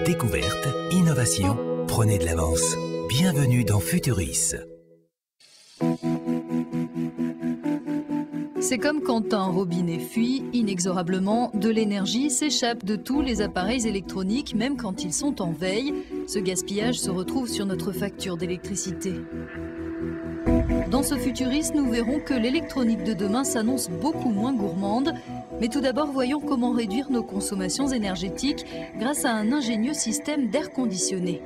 Découverte, innovation, prenez de l'avance. Bienvenue dans Futuris. C'est comme quand un robinet fuit, inexorablement, de l'énergie s'échappe de tous les appareils électroniques, même quand ils sont en veille. Ce gaspillage se retrouve sur notre facture d'électricité. Dans ce Futuris, nous verrons que l'électronique de demain s'annonce beaucoup moins gourmande. Mais tout d'abord, voyons comment réduire nos consommations énergétiques grâce à un ingénieux système d'air conditionné.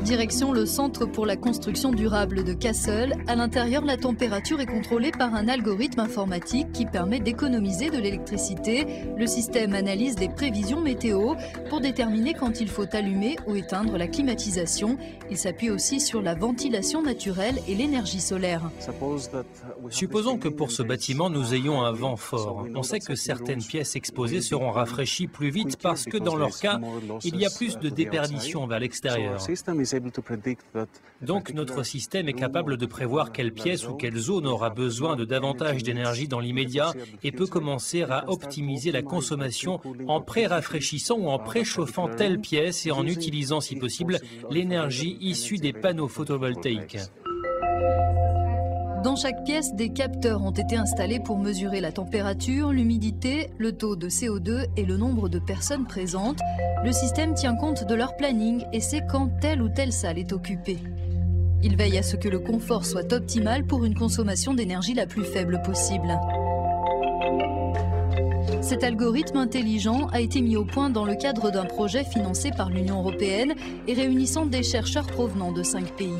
Direction le Centre pour la construction durable de Kassel. À l'intérieur, la température est contrôlée par un algorithme informatique qui permet d'économiser de l'électricité. Le système analyse les prévisions météo pour déterminer quand il faut allumer ou éteindre la climatisation. Il s'appuie aussi sur la ventilation naturelle et l'énergie solaire. Supposons que pour ce bâtiment, nous ayons un vent fort. On sait que certaines pièces exposées seront rafraîchies plus vite parce que dans leur cas, il y a plus de déperdition vers l'extérieur. Donc notre système est capable de prévoir quelle pièce ou quelle zone aura besoin de davantage d'énergie dans l'immédiat et peut commencer à optimiser la consommation en pré-rafraîchissant ou en préchauffant telle pièce et en utilisant si possible l'énergie issue des panneaux photovoltaïques. Dans chaque pièce, des capteurs ont été installés pour mesurer la température, l'humidité, le taux de CO2 et le nombre de personnes présentes. Le système tient compte de leur planning et sait quand telle ou telle salle est occupée. Il veille à ce que le confort soit optimal pour une consommation d'énergie la plus faible possible. Cet algorithme intelligent a été mis au point dans le cadre d'un projet financé par l'Union européenne et réunissant des chercheurs provenant de 5 pays.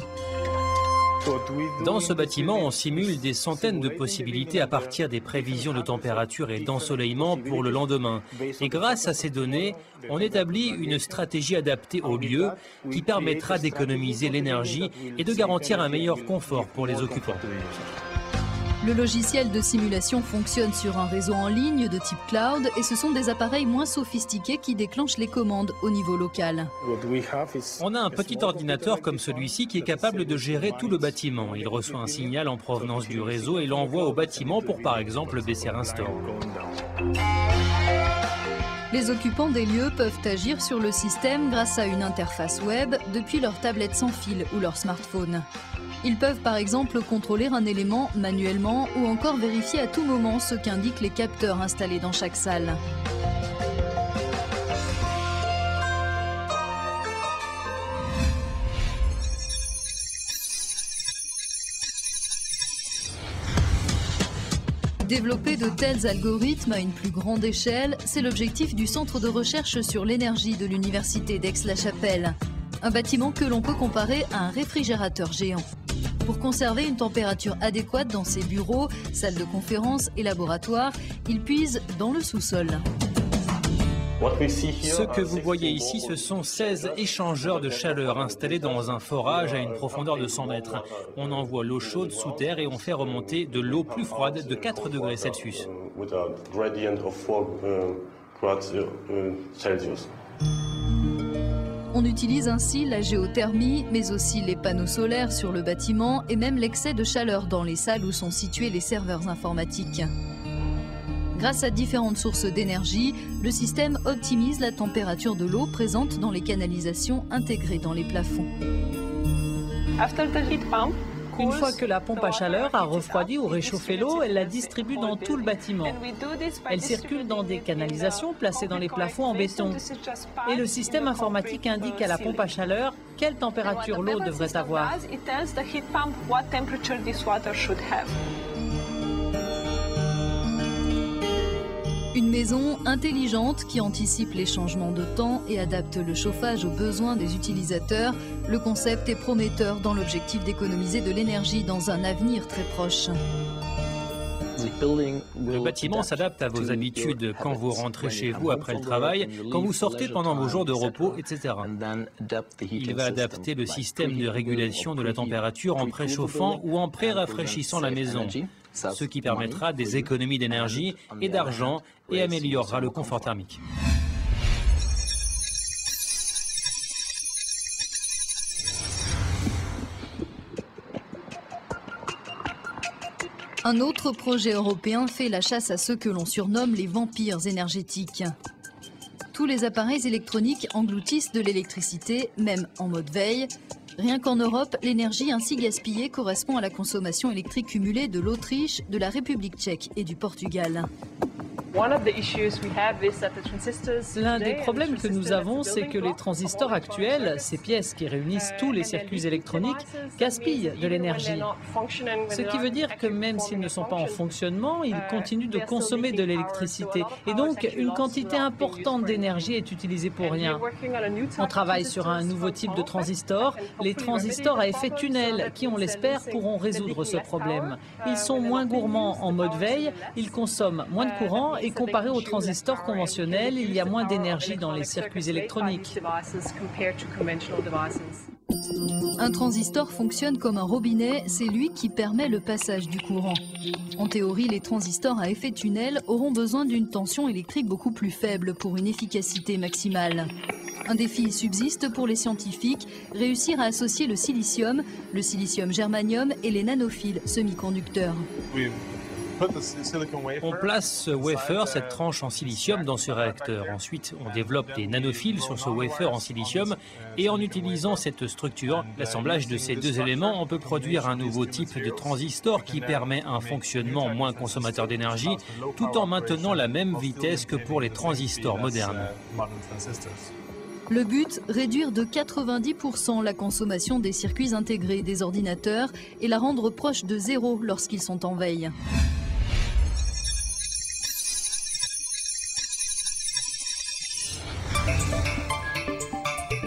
Dans ce bâtiment, on simule des centaines de possibilités à partir des prévisions de température et d'ensoleillement pour le lendemain. Et grâce à ces données, on établit une stratégie adaptée au lieu qui permettra d'économiser l'énergie et de garantir un meilleur confort pour les occupants. Le logiciel de simulation fonctionne sur un réseau en ligne de type cloud et ce sont des appareils moins sophistiqués qui déclenchent les commandes au niveau local. On a un petit ordinateur comme celui-ci qui est capable de gérer tout le bâtiment. Il reçoit un signal en provenance du réseau et l'envoie au bâtiment pour par exemple baisser un store. Les occupants des lieux peuvent agir sur le système grâce à une interface web depuis leur tablette sans fil ou leur smartphone. Ils peuvent par exemple contrôler un élément manuellement ou encore vérifier à tout moment ce qu'indiquent les capteurs installés dans chaque salle. Développer de tels algorithmes à une plus grande échelle, c'est l'objectif du Centre de recherche sur l'énergie de l'Université d'Aix-la-Chapelle. Un bâtiment que l'on peut comparer à un réfrigérateur géant. Pour conserver une température adéquate dans ses bureaux, salles de conférence et laboratoires, il puise dans le sous-sol. Ce que vous voyez ici, ce sont 16 échangeurs de chaleur installés dans un forage à une profondeur de 100 mètres. On envoie l'eau chaude sous terre et on fait remonter de l'eau plus froide de 4 degrés Celsius. On utilise ainsi la géothermie, mais aussi les panneaux solaires sur le bâtiment et même l'excès de chaleur dans les salles où sont situés les serveurs informatiques. Grâce à différentes sources d'énergie, le système optimise la température de l'eau présente dans les canalisations intégrées dans les plafonds. Une fois que la pompe à chaleur a refroidi ou réchauffé l'eau, elle la distribue dans tout le bâtiment. Elle circule dans des canalisations placées dans les plafonds en béton. Et le système informatique indique à la pompe à chaleur quelle température l'eau devrait avoir. Une maison intelligente qui anticipe les changements de temps et adapte le chauffage aux besoins des utilisateurs. Le concept est prometteur dans l'objectif d'économiser de l'énergie dans un avenir très proche. Le bâtiment s'adapte à vos habitudes quand vous rentrez chez vous après le travail, quand vous sortez pendant vos jours de repos, etc. Il va adapter le système de régulation de la température en préchauffant ou en pré-rafraîchissant la maison, ce qui permettra des économies d'énergie et d'argent et améliorera le confort thermique. Un autre projet européen fait la chasse à ceux que l'on surnomme les vampires énergétiques. Tous les appareils électroniques engloutissent de l'électricité, même en mode veille. Rien qu'en Europe, l'énergie ainsi gaspillée correspond à la consommation électrique cumulée de l'Autriche, de la République tchèque et du Portugal. L'un des problèmes que nous avons, c'est que les transistors actuels, ces pièces qui réunissent tous les circuits électroniques, gaspillent de l'énergie. Ce qui veut dire que même s'ils ne sont pas en fonctionnement, ils continuent de consommer de l'électricité. Et donc, une quantité importante d'énergie est utilisée pour rien. On travaille sur un nouveau type de transistor, les transistors à effet tunnel, qui, on l'espère, pourront résoudre ce problème. Ils sont moins gourmands en mode veille, ils consomment moins de courant et comparé aux transistors conventionnels, il y a moins d'énergie dans les circuits électroniques. Un transistor fonctionne comme un robinet, c'est lui qui permet le passage du courant. En théorie, les transistors à effet tunnel auront besoin d'une tension électrique beaucoup plus faible pour une efficacité maximale. Un défi subsiste pour les scientifiques, réussir à associer le silicium germanium et les nanophiles semi-conducteurs. On place ce wafer, cette tranche en silicium, dans ce réacteur. Ensuite, on développe des nanophiles sur ce wafer en silicium et en utilisant cette structure, l'assemblage de ces deux éléments, on peut produire un nouveau type de transistor qui permet un fonctionnement moins consommateur d'énergie tout en maintenant la même vitesse que pour les transistors modernes. Le but, réduire de 90% la consommation des circuits intégrés des ordinateurs et la rendre proche de zéro lorsqu'ils sont en veille.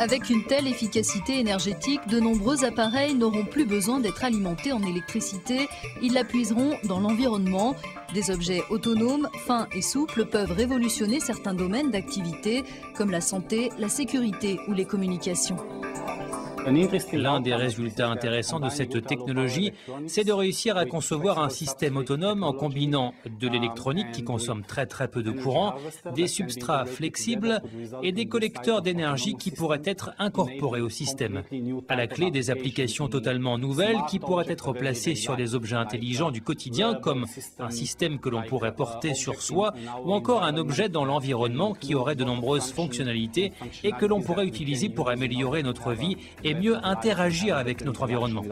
Avec une telle efficacité énergétique, de nombreux appareils n'auront plus besoin d'être alimentés en électricité. Ils la puiseront dans l'environnement. Des objets autonomes, fins et souples peuvent révolutionner certains domaines d'activité, comme la santé, la sécurité ou les communications. L'un des résultats intéressants de cette technologie, c'est de réussir à concevoir un système autonome en combinant de l'électronique qui consomme très peu de courant, des substrats flexibles et des collecteurs d'énergie qui pourraient être incorporés au système. À la clé, des applications totalement nouvelles qui pourraient être placées sur des objets intelligents du quotidien comme un système que l'on pourrait porter sur soi ou encore un objet dans l'environnement qui aurait de nombreuses fonctionnalités et que l'on pourrait utiliser pour améliorer notre vie et mieux interagir avec notre environnement.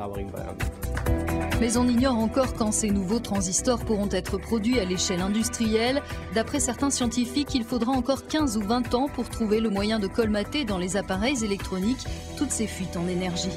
Mais on ignore encore quand ces nouveaux transistors pourront être produits à l'échelle industrielle. D'après certains scientifiques, il faudra encore 15 ou 20 ans pour trouver le moyen de colmater dans les appareils électroniques toutes ces fuites en énergie.